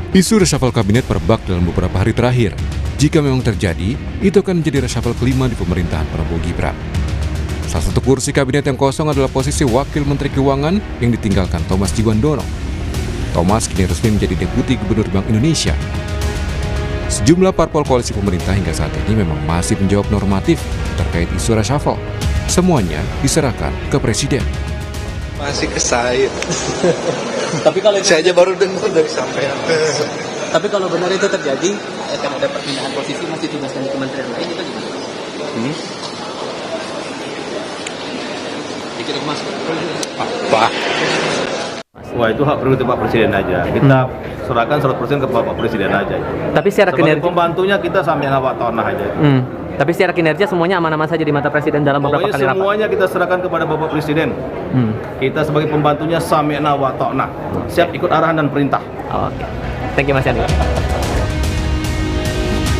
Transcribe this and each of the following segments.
Isu reshuffle kabinet merebak dalam beberapa hari terakhir. Jika memang terjadi, itu akan menjadi reshuffle kelima di pemerintahan Prabowo Gibran. Salah satu kursi kabinet yang kosong adalah posisi Wakil Menteri Keuangan yang ditinggalkan Thomas Djiwandono. Thomas kini resmi menjadi Deputi Gubernur Bank Indonesia. Sejumlah parpol koalisi pemerintah hingga saat ini memang masih menjawab normatif terkait isu reshuffle. Semuanya diserahkan ke Presiden. Masih ke saya. Tapi kalau itu, Saya aja baru dengar dari sampean. tapi kalau benar itu terjadi, akan ada perpindahan posisi masih tugaskan di kementerian lain itu gimana? Dikit Mas. Pak. Wah, itu hak prerogatif Pak Presiden aja. Kita serahkan 100% ke Bapak Presiden aja. Tapi secara Sebagai kinerja, pembantunya kita sambil awak tanah aja. tapi secara kinerja semuanya aman-aman saja di mata Presiden dalam beberapa Pokoknya kali rapat. semuanya kita serahkan kepada Bapak Presiden. Kita sebagai pembantunya sami'na wa ta'na. Siap ikut arahan dan perintah. Oke. Thank you Mas Yani.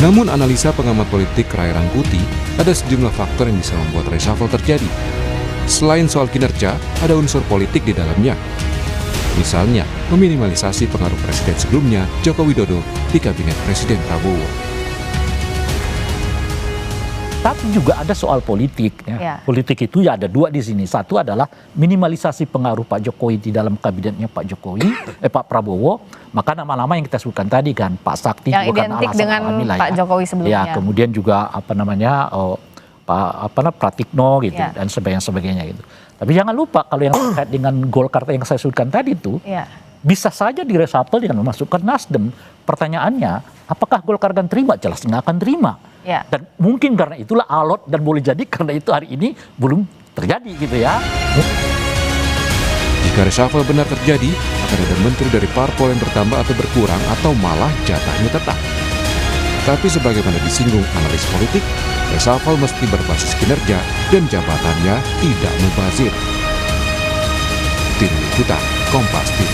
Namun analisa pengamat politik Ray Rangkuti, ada sejumlah faktor yang bisa membuat reshuffle terjadi. Selain soal kinerja, ada unsur politik di dalamnya. Misalnya, meminimalisasi pengaruh presiden sebelumnya, Joko Widodo, di kabinet Presiden Prabowo. Tapi juga ada soal politik. Ya. Politik itu ya ada dua di sini. Satu adalah minimalisasi pengaruh Pak Jokowi di dalam kabinetnya Pak Jokowi, Pak Prabowo. Maka nama-nama yang kita sebutkan tadi kan, Pak Sakti Yang juga kan identik alasan dengan alami lah Pak Jokowi sebelumnya. Ya, kemudian juga Pak Pratikno gitu Ya. dan sebagainya gitu. Tapi jangan lupa kalau yang terkait dengan Golkar yang saya sebutkan tadi itu Ya. bisa saja diresapel dengan memasukkan Nasdem. Pertanyaannya, apakah Golkar akan terima? Jelas nggak akan terima. Ya. Dan mungkin karena itulah alot dan boleh jadi karena itu hari ini belum terjadi gitu ya. Jika reshuffle benar terjadi, akan ada menteri dari parpol yang bertambah atau berkurang atau malah jatahnya tetap. Tapi sebagaimana disinggung analis politik, reshuffle mesti berbasis kinerja dan jabatannya tidak mubazir. Tim Liputan Kompas TV.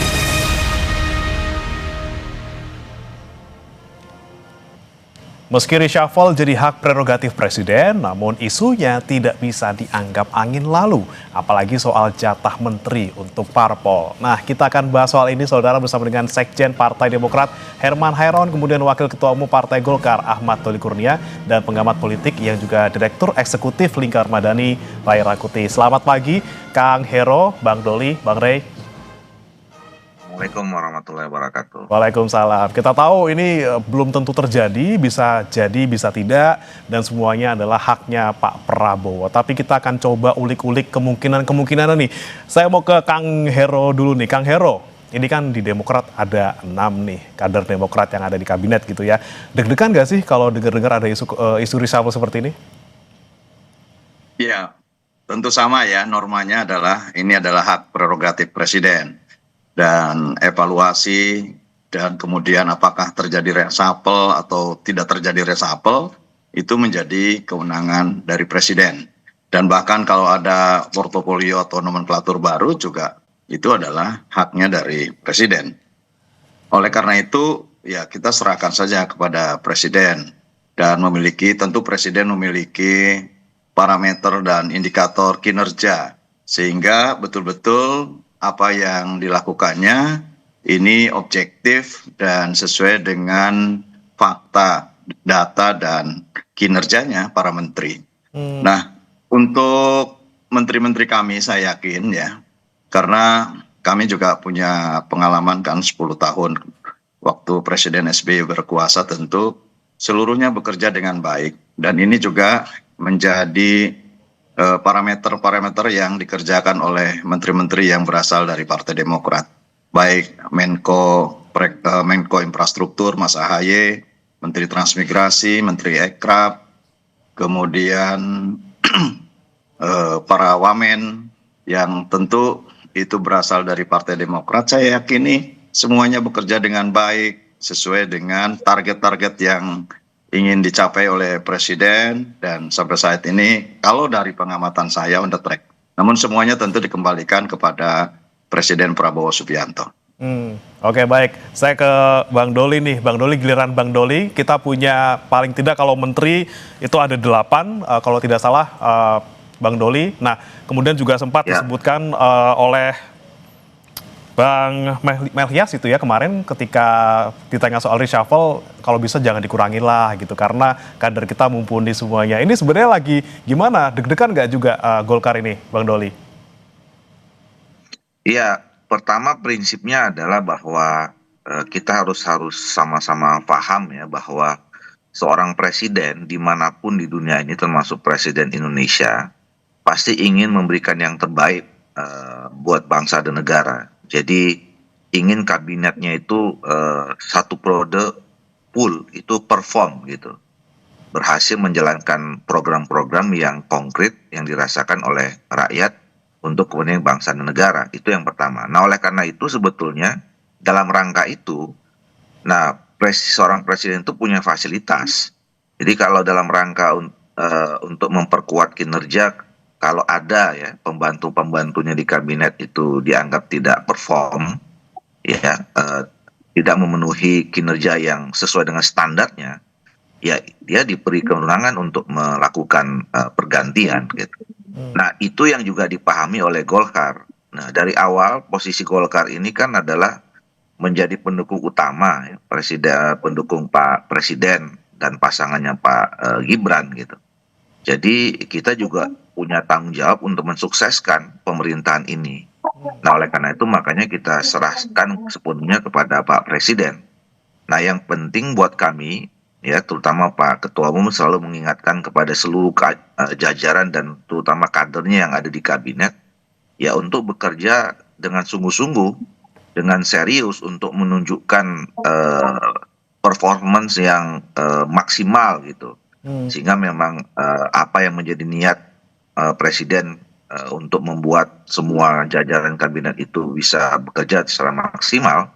Meski reshuffle jadi hak prerogatif Presiden, namun isunya tidak bisa dianggap angin lalu, apalagi soal jatah menteri untuk parpol. Nah, kita akan bahas soal ini, saudara, bersama dengan Sekjen Partai Demokrat Herman Hairon, kemudian Wakil Ketua Umum Partai Golkar Ahmad Doli Kurnia, dan pengamat politik yang juga Direktur Eksekutif Lingkar Madani Ray Rangkuti. Selamat pagi, Kang Hero, Bang Doli, Bang Ray. Assalamualaikum warahmatullahi wabarakatuh. Waalaikumsalam. Kita tahu ini belum tentu terjadi, bisa jadi, bisa tidak, dan semuanya adalah haknya Pak Prabowo. Tapi kita akan coba ulik-ulik kemungkinan-kemungkinan nih. Saya mau ke Kang Hero dulu nih. Kang Hero, ini kan di Demokrat ada 6 nih kader Demokrat yang ada di kabinet gitu ya. Deg-degan gak sih kalau dengar-dengar ada isu reshuffle seperti ini? Ya, tentu sama ya, normanya adalah ini adalah hak prerogatif Presiden. Dan evaluasi dan kemudian apakah terjadi reshuffle atau tidak terjadi reshuffle itu menjadi kewenangan dari Presiden. Dan bahkan kalau ada portofolio atau nomenklatur baru juga itu adalah haknya dari Presiden. Oleh karena itu ya kita serahkan saja kepada Presiden dan tentu Presiden memiliki parameter dan indikator kinerja sehingga betul-betul apa yang dilakukannya ini objektif dan sesuai dengan fakta, data, dan kinerjanya para menteri. Nah, untuk menteri-menteri kami saya yakin ya, karena kami juga punya pengalaman kan 10 tahun waktu Presiden SBY berkuasa tentu seluruhnya bekerja dengan baik. Dan ini juga menjadi parameter-parameter yang dikerjakan oleh menteri-menteri yang berasal dari Partai Demokrat. Baik Menko Infrastruktur Mas AHY, Menteri Transmigrasi, Menteri Ekrab, kemudian para wamen yang tentu itu berasal dari Partai Demokrat. Saya yakini semuanya bekerja dengan baik, sesuai dengan target-target yang ingin dicapai oleh Presiden, dan sampai saat ini kalau dari pengamatan saya on the track. Namun semuanya tentu dikembalikan kepada Presiden Prabowo Subianto. Oke, baik. Saya ke Bang Doli nih. Bang Doli, giliran Bang Doli. Kita punya paling tidak kalau menteri itu ada 8, kalau tidak salah Bang Doli. Nah, kemudian juga sempat disebutkan oleh Bang Melhias itu ya kemarin ketika ditanya soal reshuffle, kalau bisa jangan dikurangin lah gitu karena kader kita mumpuni semuanya. Ini sebenarnya lagi gimana? Deg-degan nggak juga Golkar ini, Bang Doli? Iya, pertama prinsipnya adalah bahwa kita harus sama-sama paham ya bahwa seorang presiden dimanapun di dunia ini termasuk presiden Indonesia pasti ingin memberikan yang terbaik buat bangsa dan negara. Jadi ingin kabinetnya itu satu periode full itu perform gitu, berhasil menjalankan program-program yang konkret yang dirasakan oleh rakyat untuk kepentingan bangsa dan negara. Itu yang pertama. Nah, oleh karena itu sebetulnya dalam rangka itu, nah seorang presiden itu punya fasilitas. Jadi kalau dalam rangka untuk memperkuat kinerja, kalau ada ya pembantu-pembantunya di kabinet itu dianggap tidak perform, ya tidak memenuhi kinerja yang sesuai dengan standarnya, ya dia diberi kewenangan untuk melakukan pergantian gitu. Nah, itu yang juga dipahami oleh Golkar. Nah, dari awal posisi Golkar ini kan adalah menjadi pendukung utama ya, pendukung Pak Presiden dan pasangannya Pak Gibran gitu. Jadi kita juga punya tanggung jawab untuk mensukseskan pemerintahan ini. Nah, oleh karena itu makanya kita serahkan sepenuhnya kepada Pak Presiden. Nah, yang penting buat kami ya, terutama Pak Ketua Umum selalu mengingatkan kepada seluruh jajaran dan terutama kadernya yang ada di kabinet ya untuk bekerja dengan sungguh-sungguh, dengan serius untuk menunjukkan performance yang maksimal gitu. Sehingga memang apa yang menjadi niat Presiden untuk membuat semua jajaran kabinet itu bisa bekerja secara maksimal,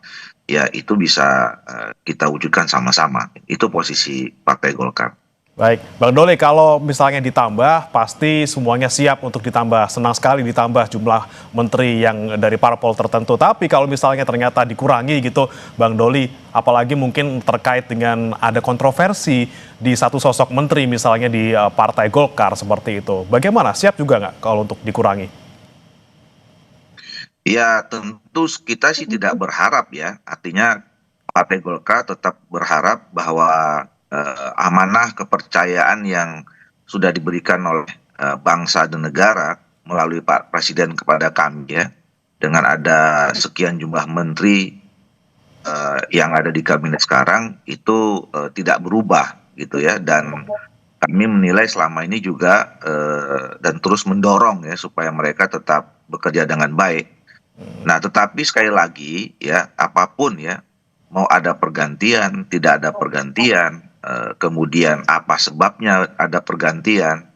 ya itu bisa kita wujudkan sama-sama. Itu posisi Partai Golkar. Baik, Bang Doli, kalau misalnya ditambah, pasti semuanya siap untuk ditambah. Senang sekali ditambah jumlah menteri yang dari parpol tertentu. Tapi kalau misalnya ternyata dikurangi gitu, Bang Doli, apalagi mungkin terkait dengan ada kontroversi di satu sosok menteri misalnya di Partai Golkar seperti itu. Bagaimana? Siap juga nggak kalau untuk dikurangi? Ya tentu kita sih tidak berharap ya. Artinya Partai Golkar tetap berharap bahwa amanah kepercayaan yang sudah diberikan oleh bangsa dan negara melalui Pak Presiden kepada kami ya, dengan ada sekian jumlah menteri yang ada di kabinet sekarang itu tidak berubah gitu ya, dan kami menilai selama ini juga dan terus mendorong ya supaya mereka tetap bekerja dengan baik. Nah, tetapi sekali lagi ya, apapun ya, mau ada pergantian, tidak ada pergantian, kemudian apa sebabnya ada pergantian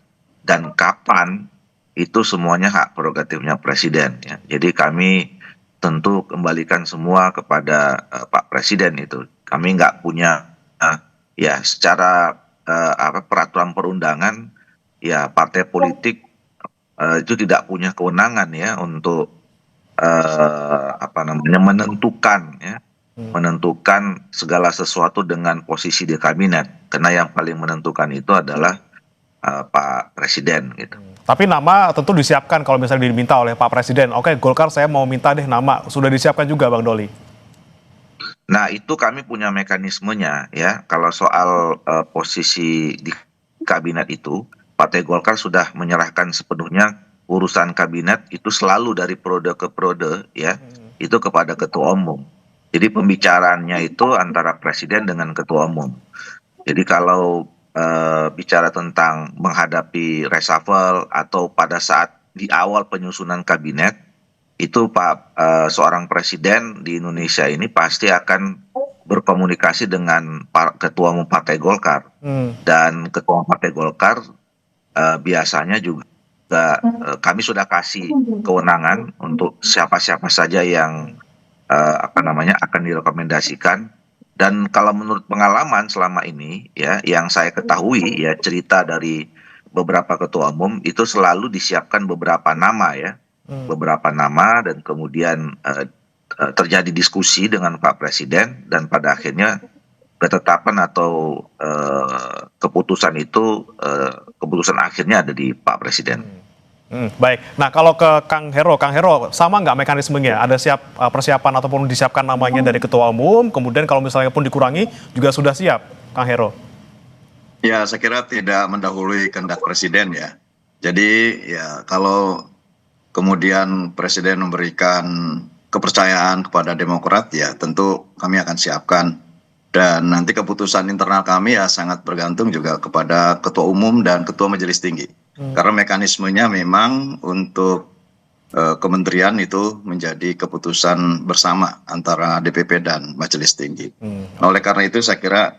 dan kapan, itu semuanya hak prerogatifnya Presiden ya. Jadi kami tentu kembalikan semua kepada Pak Presiden itu. Kami nggak punya ya secara peraturan perundangan ya, partai politik itu tidak punya kewenangan ya untuk menentukan segala sesuatu dengan posisi di kabinet, karena yang paling menentukan itu adalah Pak Presiden gitu. Tapi nama tentu disiapkan kalau misalnya diminta oleh Pak Presiden. Oke, Golkar saya mau minta deh nama, sudah disiapkan juga Bang Doli? Nah, itu kami punya mekanismenya ya. Kalau soal posisi di kabinet itu, Partai Golkar sudah menyerahkan sepenuhnya urusan kabinet itu selalu dari periode ke periode ya, itu kepada Ketua Umum. Jadi pembicaraannya itu antara Presiden dengan Ketua Umum. Jadi kalau bicara tentang menghadapi reshuffle atau pada saat di awal penyusunan kabinet, itu seorang presiden di Indonesia ini pasti akan berkomunikasi dengan Ketua Umum Partai Golkar. Dan Ketua Umum Partai Golkar biasanya juga kami sudah kasih kewenangan untuk siapa-siapa saja yang akan direkomendasikan. Dan kalau menurut pengalaman selama ini ya, yang saya ketahui ya, cerita dari beberapa ketua umum itu selalu disiapkan beberapa nama ya, beberapa nama, dan kemudian terjadi diskusi dengan Pak Presiden, dan pada akhirnya ketetapan atau keputusan itu keputusan akhirnya ada di Pak Presiden. Baik. Nah, kalau ke Kang Hero sama nggak mekanismenya? Ada persiapan ataupun disiapkan namanya dari Ketua Umum, kemudian kalau misalnya pun dikurangi juga sudah siap, Kang Hero? Ya, saya kira tidak mendahului kehendak Presiden ya. Jadi ya kalau kemudian Presiden memberikan kepercayaan kepada Demokrat ya tentu kami akan siapkan. Dan nanti keputusan internal kami ya sangat bergantung juga kepada Ketua Umum dan Ketua Majelis Tinggi. Karena mekanismenya memang untuk kementerian itu menjadi keputusan bersama antara DPP dan Majelis Tinggi. Nah, oleh karena itu saya kira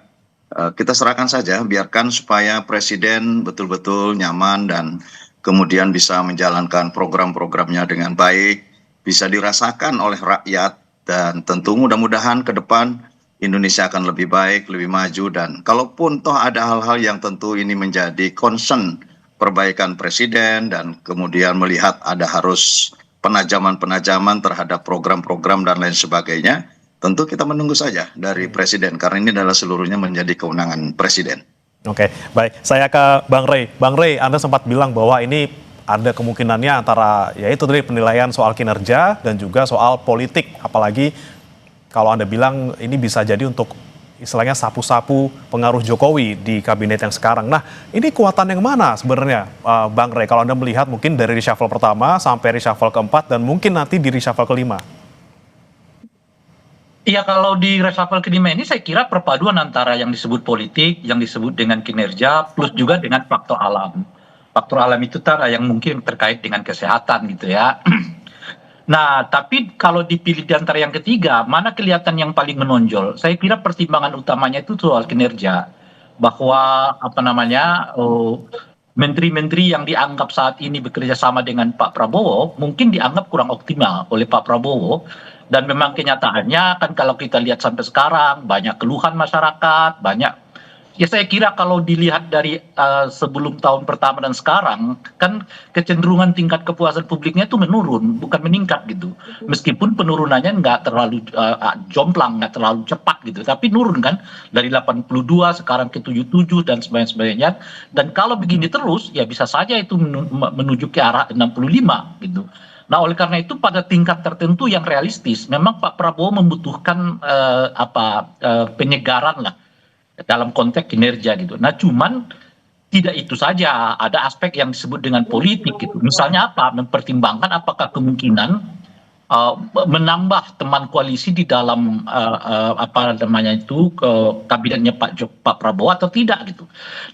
kita serahkan saja, biarkan supaya Presiden betul-betul nyaman dan kemudian bisa menjalankan program-programnya dengan baik, bisa dirasakan oleh rakyat, dan tentu mudah-mudahan ke depan Indonesia akan lebih baik, lebih maju, dan kalaupun toh ada hal-hal yang tentu ini menjadi concern perbaikan Presiden dan kemudian melihat ada harus penajaman-penajaman terhadap program-program dan lain sebagainya, tentu kita menunggu saja dari Presiden karena ini adalah seluruhnya menjadi kewenangan Presiden. Oke, baik. Saya ke Bang Rey. Bang Rey, Anda sempat bilang bahwa ini ada kemungkinannya antara yaitu tadi penilaian soal kinerja dan juga soal politik, apalagi kalau Anda bilang ini bisa jadi untuk istilahnya sapu-sapu pengaruh Jokowi di kabinet yang sekarang. Nah, ini kekuatan yang mana sebenarnya, Bang Rey? Kalau Anda melihat mungkin dari reshuffle pertama sampai reshuffle keempat dan mungkin nanti di reshuffle kelima. Iya, kalau di reshuffle kelima ini saya kira perpaduan antara yang disebut politik, yang disebut dengan kinerja, plus juga dengan faktor alam. Faktor alam itu yang mungkin terkait dengan kesehatan gitu ya. Nah, tapi kalau dipilih di antara yang ketiga, mana kelihatan yang paling menonjol? Saya kira pertimbangan utamanya itu soal kinerja. Bahwa menteri-menteri yang dianggap saat ini bekerja sama dengan Pak Prabowo mungkin dianggap kurang optimal oleh Pak Prabowo. Dan memang kenyataannya kan kalau kita lihat sampai sekarang banyak keluhan masyarakat, banyak. Ya saya kira kalau dilihat dari sebelum tahun pertama dan sekarang, kan kecenderungan tingkat kepuasan publiknya itu menurun, bukan meningkat gitu. Meskipun penurunannya nggak terlalu jomplang, nggak terlalu cepat gitu, tapi nurun kan, dari 82 sekarang ke 77 dan sebagainya. Dan kalau begini terus, ya bisa saja itu menuju ke arah 65 gitu. Nah, oleh karena itu pada tingkat tertentu yang realistis, memang Pak Prabowo membutuhkan penyegaran lah dalam konteks kinerja gitu. Nah, cuman tidak itu saja, ada aspek yang disebut dengan politik gitu. Misalnya apa? Mempertimbangkan apakah kemungkinan menambah teman koalisi di dalam kabinetnya Pak Prabowo atau tidak gitu.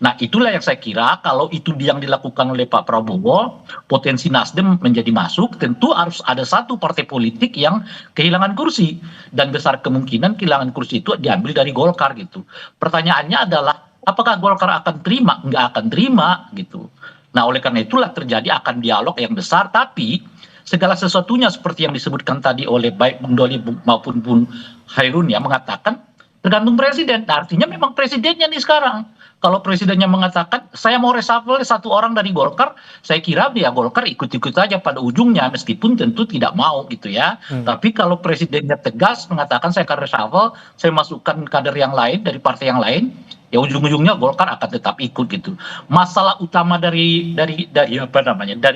Nah, itulah yang saya kira kalau itu yang dilakukan oleh Pak Prabowo, potensi Nasdem menjadi masuk, tentu harus ada satu partai politik yang kehilangan kursi dan besar kemungkinan kehilangan kursi itu diambil dari Golkar gitu. Pertanyaannya adalah apakah Golkar akan terima? Nggak akan terima gitu. Nah, oleh karena itulah terjadi akan dialog yang besar, tapi segala sesuatunya seperti yang disebutkan tadi oleh baik Bung Doli maupun Bung Hairun ya mengatakan tergantung presiden. Nah, artinya memang presidennya nih sekarang. Kalau presidennya mengatakan saya mau reshuffle satu orang dari Golkar, saya kira ya Golkar ikut-ikut saja pada ujungnya meskipun tentu tidak mau gitu ya. Tapi kalau presidennya tegas mengatakan saya akan reshuffle, saya masukkan kader yang lain dari partai yang lain, ya ujung-ujungnya Golkar akan tetap ikut gitu. Masalah utama dari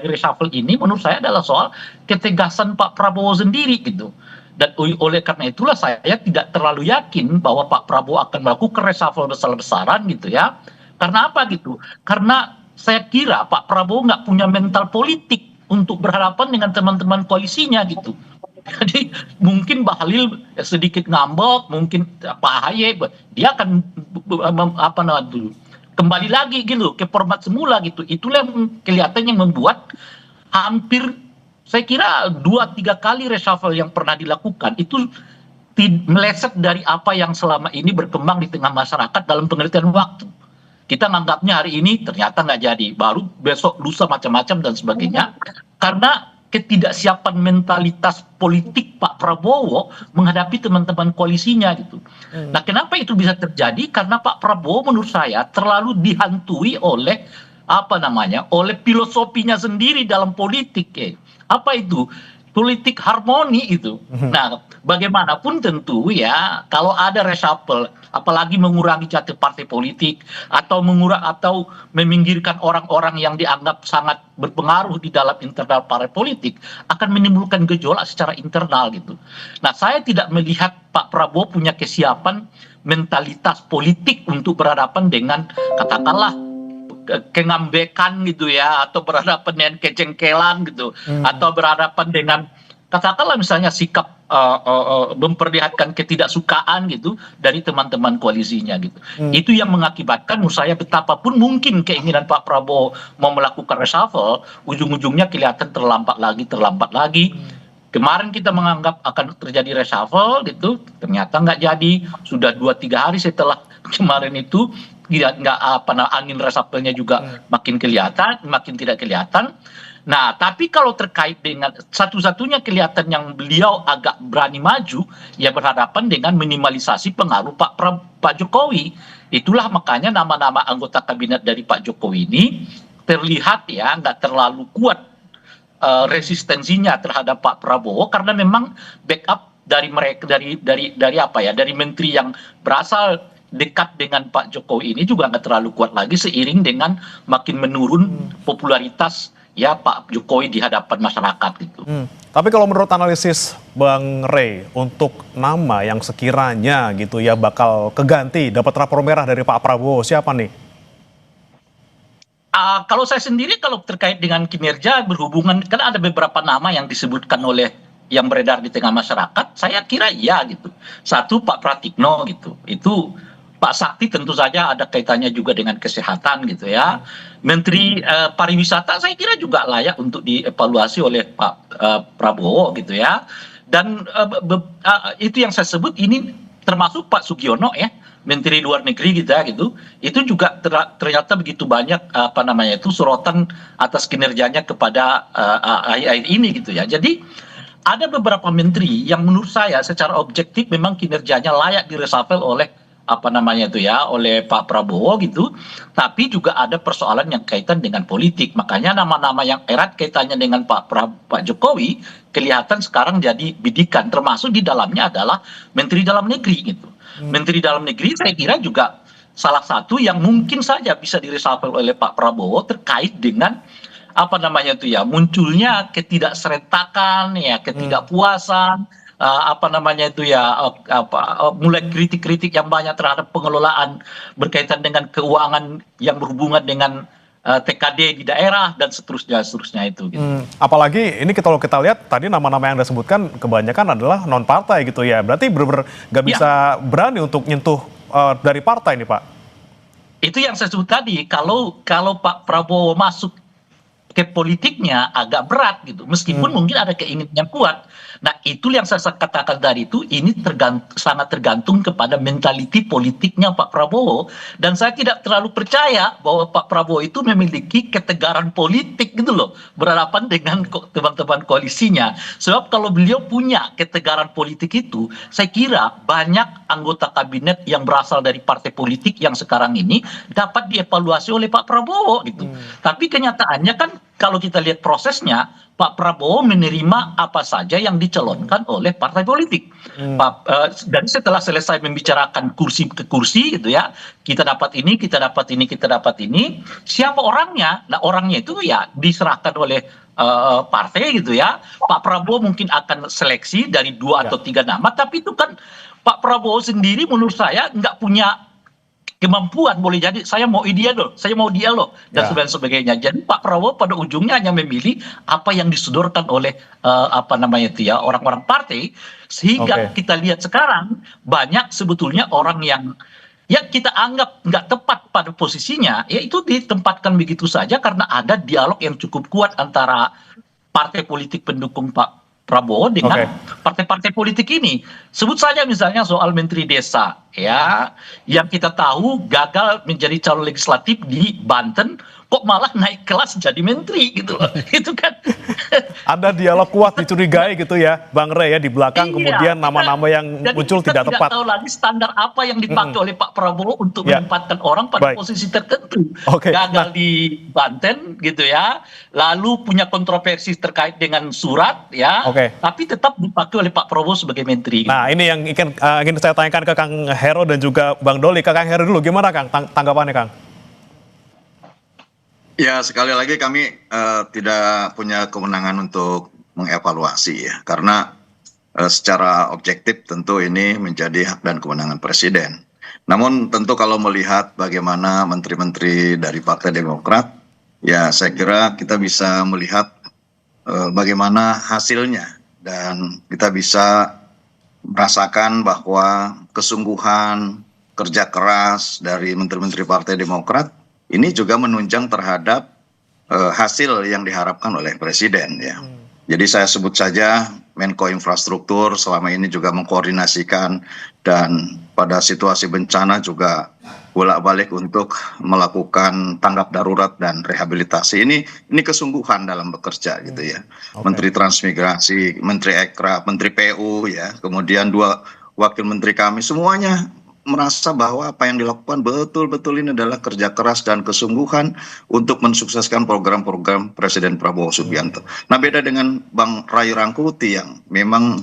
reshuffle ini menurut saya adalah soal ketegasan Pak Prabowo sendiri gitu. Dan oleh karena itulah saya tidak terlalu yakin bahwa Pak Prabowo akan melakukan reshuffle besar-besaran gitu ya. Karena apa gitu? Karena saya kira Pak Prabowo nggak punya mental politik untuk berhadapan dengan teman-teman koalisinya gitu. Jadi mungkin Bahlil sedikit ngambek, mungkin Pak Ahy dia akan kembali lagi gitu ke format semula gitu. Itulah yang kelihatannya membuat hampir saya kira 2-3 kali reshuffle yang pernah dilakukan itu meleset dari apa yang selama ini berkembang di tengah masyarakat dalam pengertian waktu. Kita nganggapnya hari ini ternyata nggak jadi, baru besok lusa macam-macam dan sebagainya. Karena ketidaksiapan mentalitas politik Pak Prabowo menghadapi teman-teman koalisinya gitu. Nah, kenapa itu bisa terjadi? Karena Pak Prabowo menurut saya terlalu dihantui oleh oleh filosofinya sendiri dalam politik. Apa itu? politik harmoni itu. Nah, bagaimanapun tentu ya kalau ada reshuffle, apalagi mengurangi jatah partai politik atau atau meminggirkan orang-orang yang dianggap sangat berpengaruh di dalam internal partai politik, akan menimbulkan gejolak secara internal gitu. Nah, saya tidak melihat Pak Prabowo punya kesiapan mentalitas politik untuk berhadapan dengan katakanlah kengambekan gitu ya, atau berhadapan dengan kejengkelan gitu, atau berhadapan dengan katakanlah misalnya sikap memperlihatkan ketidaksukaan gitu dari teman-teman koalisinya gitu. Itu yang mengakibatkan menurut saya betapapun mungkin keinginan Pak Prabowo mau melakukan reshuffle, ujung-ujungnya kelihatan terlambat lagi. Kemarin kita menganggap akan terjadi reshuffle gitu, ternyata nggak jadi. Sudah 2-3 hari setelah kemarin itu angin reshuffle-nya juga makin tidak kelihatan. Nah, tapi kalau terkait dengan satu-satunya kelihatan yang beliau agak berani maju, ya berhadapan dengan minimalisasi pengaruh Pak Jokowi. Itulah makanya nama-nama anggota kabinet dari Pak Jokowi ini terlihat ya nggak terlalu kuat resistensinya terhadap Pak Prabowo, karena memang backup dari mereka dari menteri yang berasal dekat dengan Pak Jokowi ini juga nggak terlalu kuat lagi seiring dengan makin menurun popularitas ya Pak Jokowi di hadapan masyarakat gitu. Tapi kalau menurut analisis Bang Rey, untuk nama yang sekiranya gitu ya bakal keganti dapat rapor merah dari Pak Prabowo, siapa nih? Kalau saya sendiri kalau terkait dengan kinerja berhubungan, kan ada beberapa nama yang disebutkan oleh yang beredar di tengah masyarakat, saya kira iya gitu. Satu Pak Pratikno gitu, itu Pak Sakti tentu saja ada kaitannya juga dengan kesehatan gitu ya. Menteri pariwisata saya kira juga layak untuk dievaluasi oleh Pak Prabowo gitu ya. Dan itu yang saya sebut ini termasuk Pak Sugiono ya, Menteri Luar Negeri kita gitu, itu juga ternyata begitu banyak sorotan atas kinerjanya kepada akhir ini gitu ya. Jadi ada beberapa menteri yang menurut saya secara objektif memang kinerjanya layak diresapel oleh oleh Pak Prabowo gitu, tapi juga ada persoalan yang kaitan dengan politik. Makanya nama-nama yang erat kaitannya dengan Pak Jokowi kelihatan sekarang jadi bidikan, termasuk di dalamnya adalah Menteri Dalam Negeri gitu. Menteri Dalam Negeri saya kira juga salah satu yang mungkin saja bisa diresapel oleh Pak Prabowo terkait dengan munculnya ketidakserentakan ya, ketidakpuasan, mulai kritik-kritik yang banyak terhadap pengelolaan berkaitan dengan keuangan yang berhubungan dengan TKD di daerah dan seterusnya itu gitu. Apalagi ini kalau kita lihat tadi nama-nama yang Anda sebutkan kebanyakan adalah non partai gitu ya. Berarti benar-benar nggak bisa berani untuk nyentuh dari partai nih Pak. Itu yang saya sebut tadi, kalau Pak Prabowo masuk ke politiknya agak berat gitu, meskipun mungkin ada keinginan yang kuat. Nah, itu yang saya katakan tadi itu, ini sangat tergantung kepada mentaliti politiknya Pak Prabowo, dan saya tidak terlalu percaya bahwa Pak Prabowo itu memiliki ketegaran politik gitu loh, berhadapan dengan teman-teman koalisinya. Sebab kalau beliau punya ketegaran politik itu, saya kira banyak anggota kabinet yang berasal dari partai politik yang sekarang ini dapat dievaluasi oleh Pak Prabowo gitu. Tapi kenyataannya kan kalau kita lihat prosesnya, Pak Prabowo menerima apa saja yang dicalonkan oleh partai politik. Dan setelah selesai membicarakan kursi ke kursi gitu ya, kita dapat ini, kita dapat ini, kita dapat ini. Siapa orangnya? Nah, orangnya itu ya diserahkan oleh partai gitu ya. Pak Prabowo mungkin akan seleksi dari 2 atau 3 nama, tapi itu kan Pak Prabowo sendiri menurut saya nggak punya kemampuan, boleh jadi saya mau dia loh dan sebagainya. Jadi Pak Prabowo pada ujungnya hanya memilih apa yang disodorkan oleh orang-orang partai, sehingga kita lihat sekarang banyak sebetulnya orang yang kita anggap nggak tepat pada posisinya, ya itu ditempatkan begitu saja karena ada dialog yang cukup kuat antara partai politik pendukung Pak Prabowo dengan partai-partai politik ini. Sebut saja misalnya soal Menteri Desa ya, yang kita tahu gagal menjadi calon legislatif di Banten, kok malah naik kelas jadi menteri gitu loh. Itu kan Ada dialog kuat dicurigai gitu ya, Bang Rey ya, di belakang Iya, kemudian nama-nama yang jadi muncul kita tidak tepat. tahu lagi standar apa yang dipakai oleh Pak Prabowo untuk Ya. menempatkan orang pada Baik. posisi tertentu. Oke, Gagal di Banten gitu ya, lalu punya kontroversi terkait dengan surat ya, Oke. tapi tetap dipakai oleh Pak Prabowo sebagai menteri. Nah, ini yang ingin saya tanyakan ke Kang Hero dan juga Bang Doli. Ke Kang Hero dulu, gimana Kang tanggapannya Kang? Ya, sekali lagi kami tidak punya kewenangan untuk mengevaluasi ya, karena secara objektif tentu ini menjadi hak dan kewenangan Presiden. Namun tentu kalau melihat bagaimana menteri-menteri dari Partai Demokrat, ya saya kira kita bisa melihat bagaimana hasilnya dan kita bisa merasakan bahwa kesungguhan kerja keras dari menteri-menteri Partai Demokrat ini juga menunjang terhadap hasil yang diharapkan oleh Presiden ya. Jadi saya sebut saja Menko Infrastruktur selama ini juga mengkoordinasikan dan pada situasi bencana juga bolak-balik untuk melakukan tanggap darurat dan rehabilitasi. Ini kesungguhan dalam bekerja gitu ya. Menteri Transmigrasi, Menteri Ekraf, Menteri PU ya, kemudian 2 wakil menteri kami semuanya merasa bahwa apa yang dilakukan betul-betul ini adalah kerja keras dan kesungguhan untuk mensukseskan program-program Presiden Prabowo Subianto. Nah, beda dengan Bang Ray Rangkuti yang memang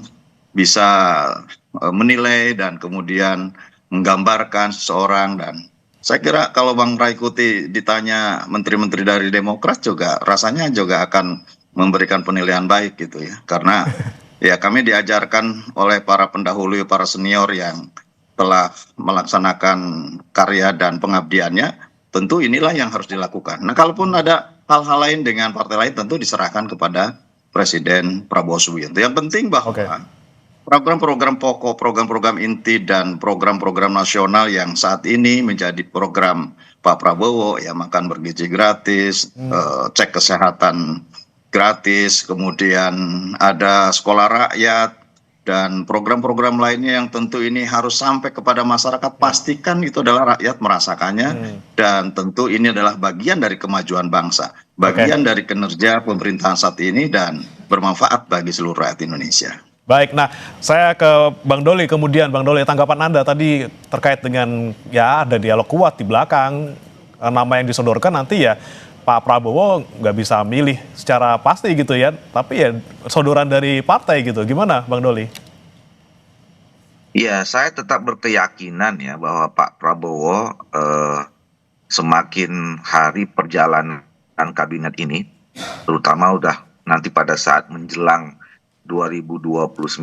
bisa menilai dan kemudian menggambarkan seseorang, dan saya kira kalau Bang Ray Rangkuti ditanya menteri-menteri dari Demokrat juga rasanya juga akan memberikan penilaian baik gitu ya. Karena ya kami diajarkan oleh para pendahulu, para senior yang telah melaksanakan karya dan pengabdiannya, tentu inilah yang harus dilakukan. Nah, kalaupun ada hal-hal lain dengan partai lain, tentu diserahkan kepada Presiden Prabowo Subianto. Yang penting bahwa program-program pokok, program-program inti, dan program-program nasional yang saat ini menjadi program Pak Prabowo, ya makan bergizi gratis, cek kesehatan gratis, kemudian ada sekolah rakyat, dan program-program lainnya yang tentu ini harus sampai kepada masyarakat, pastikan itu adalah rakyat merasakannya, dan tentu ini adalah bagian dari kemajuan bangsa, bagian dari kinerja pemerintahan saat ini dan bermanfaat bagi seluruh rakyat Indonesia. Baik, nah saya ke Bang Doli kemudian. Bang Doli, tanggapan Anda tadi terkait dengan ya ada dialog kuat di belakang, nama yang disodorkan nanti ya Pak Prabowo nggak bisa milih secara pasti gitu ya, tapi ya sodoran dari partai gitu. Gimana Bang Doli? Ya, saya tetap berkeyakinan ya bahwa Pak Prabowo semakin hari perjalanan kabinet ini, terutama udah nanti pada saat menjelang 2029,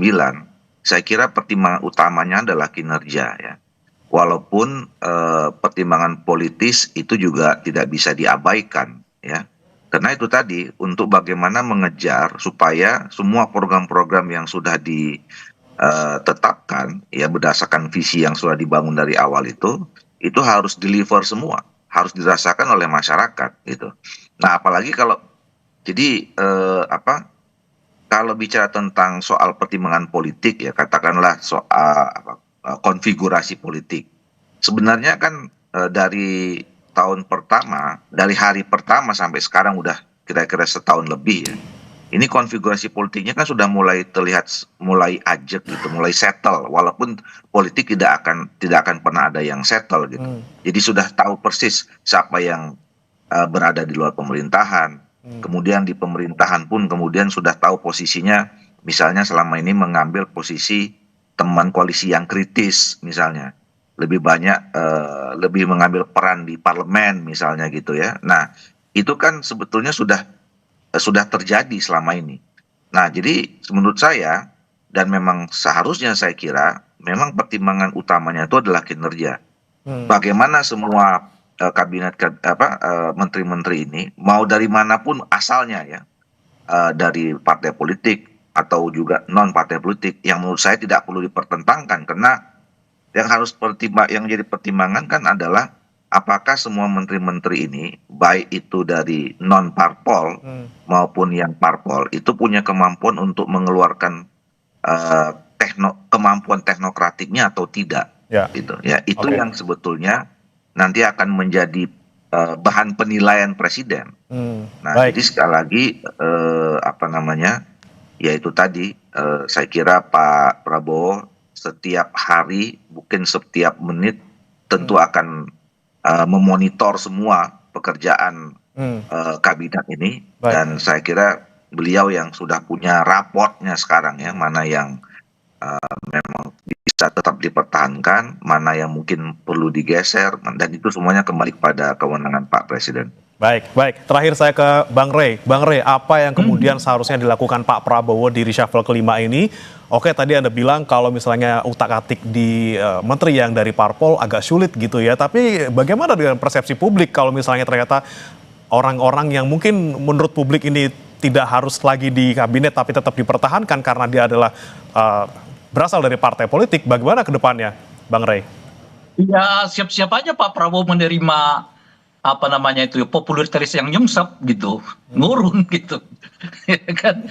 saya kira pertimbangan utamanya adalah kinerja ya. Walaupun pertimbangan politis itu juga tidak bisa diabaikan ya, karena itu tadi untuk bagaimana mengejar supaya semua program-program yang sudah ditetapkan ya berdasarkan visi yang sudah dibangun dari awal itu harus deliver semua, harus dirasakan oleh masyarakat gitu. Nah, apalagi kalau jadi kalau bicara tentang soal pertimbangan politik ya, katakanlah soal konfigurasi politik. Sebenarnya kan dari tahun pertama, dari hari pertama sampai sekarang udah kira-kira setahun lebih ya. Ini konfigurasi politiknya kan sudah mulai terlihat mulai ajak gitu, mulai settle. Walaupun politik tidak akan pernah ada yang settle gitu. Jadi sudah tahu persis siapa yang berada di luar pemerintahan. Kemudian di pemerintahan pun kemudian sudah tahu posisinya, misalnya selama ini mengambil posisi teman koalisi yang kritis misalnya, lebih banyak lebih mengambil peran di parlemen misalnya gitu ya. Nah, itu kan sebetulnya sudah terjadi selama ini. Nah, jadi menurut saya dan memang seharusnya saya kira memang pertimbangan utamanya itu adalah kinerja. Bagaimana semua kabinet menteri-menteri ini mau dari manapun asalnya ya, dari partai politik atau juga non partai politik, yang menurut saya tidak perlu dipertentangkan, karena yang jadi pertimbangan kan adalah apakah semua menteri-menteri ini baik itu dari non parpol maupun yang parpol itu punya kemampuan untuk mengeluarkan kemampuan teknokratiknya atau tidak gitu ya. Itu yang sebetulnya nanti akan menjadi bahan penilaian presiden. Nah, Baik. jadi sekali lagi yaitu tadi saya kira Pak Prabowo setiap hari, mungkin setiap menit tentu akan memonitor semua pekerjaan kabinet ini. Baik. Dan saya kira beliau yang sudah punya raportnya sekarang ya, mana yang memang bisa tetap dipertahankan, mana yang mungkin perlu digeser, dan itu semuanya kembali kepada kewenangan Pak Presiden. Baik, baik. Terakhir saya ke Bang Rey. Bang Rey, apa yang kemudian seharusnya dilakukan Pak Prabowo di reshuffle kelima ini? Oke, tadi Anda bilang kalau misalnya utak-atik di menteri yang dari parpol agak sulit gitu ya. Tapi bagaimana dengan persepsi publik kalau misalnya ternyata orang-orang yang mungkin menurut publik ini tidak harus lagi di kabinet tapi tetap dipertahankan karena dia adalah berasal dari partai politik. Bagaimana ke depannya, Bang Rey? Ya siap-siap aja Pak Prabowo menerima popularitas yang nyungsep gitu, ngurung gitu. Kan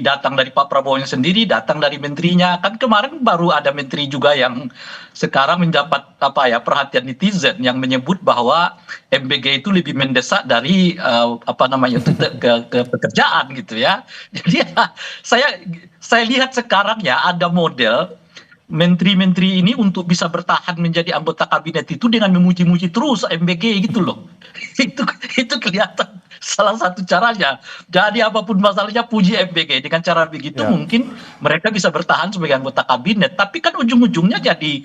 datang dari Pak Prabowo sendiri, datang dari menterinya. Kan kemarin baru ada menteri juga yang sekarang mendapat perhatian netizen yang menyebut bahwa MBG itu lebih mendesak dari ke pekerjaan gitu ya. Jadi saya lihat sekarang ya ada model menteri-menteri ini untuk bisa bertahan menjadi anggota kabinet itu dengan memuji-muji terus MBG gitu loh. Itu kelihatan salah satu caranya. Jadi apapun masalahnya puji MBG. Dengan cara begitu mungkin mereka bisa bertahan sebagai anggota kabinet. Tapi kan ujung-ujungnya jadi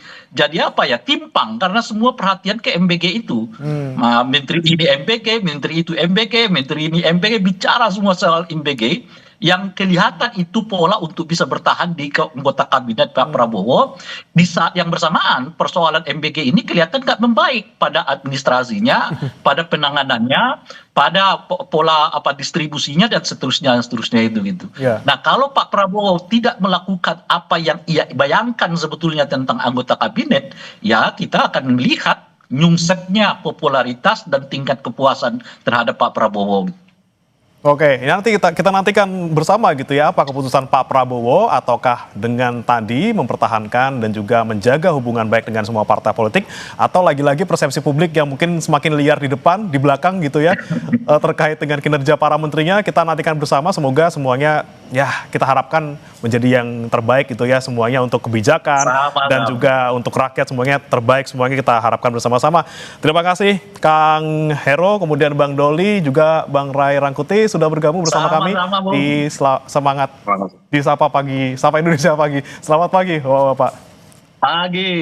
timpang karena semua perhatian ke MBG itu. Nah, menteri ini MBG, menteri itu MBG, menteri ini MBG, bicara semua soal MBG. Yang kelihatan itu pola untuk bisa bertahan di anggota kabinet Pak Prabowo. Di saat yang bersamaan persoalan MBG ini kelihatan nggak membaik pada administrasinya, pada penanganannya, pada pola distribusinya dan seterusnya itu gitu. Nah kalau Pak Prabowo tidak melakukan apa yang ia bayangkan sebetulnya tentang anggota kabinet, ya kita akan melihat nyungsepnya popularitas dan tingkat kepuasan terhadap Pak Prabowo. Oke, nanti kita nantikan bersama gitu ya, apa keputusan Pak Prabowo, ataukah dengan tadi mempertahankan dan juga menjaga hubungan baik dengan semua partai politik, atau lagi-lagi persepsi publik yang mungkin semakin liar di depan, di belakang gitu ya, terkait dengan kinerja para menterinya. Kita nantikan bersama, semoga semuanya ya kita harapkan menjadi yang terbaik gitu ya, semuanya untuk kebijakan dan juga untuk rakyat, semuanya terbaik, semuanya kita harapkan bersama-sama. Terima kasih Kang Hero, kemudian Bang Doli, juga Bang Ray Rangkuti sudah bergabung bersama kami di Semangat di Sapa Pagi, Sapa Indonesia Pagi. Selamat pagi, Bapak-bapak. Pagi.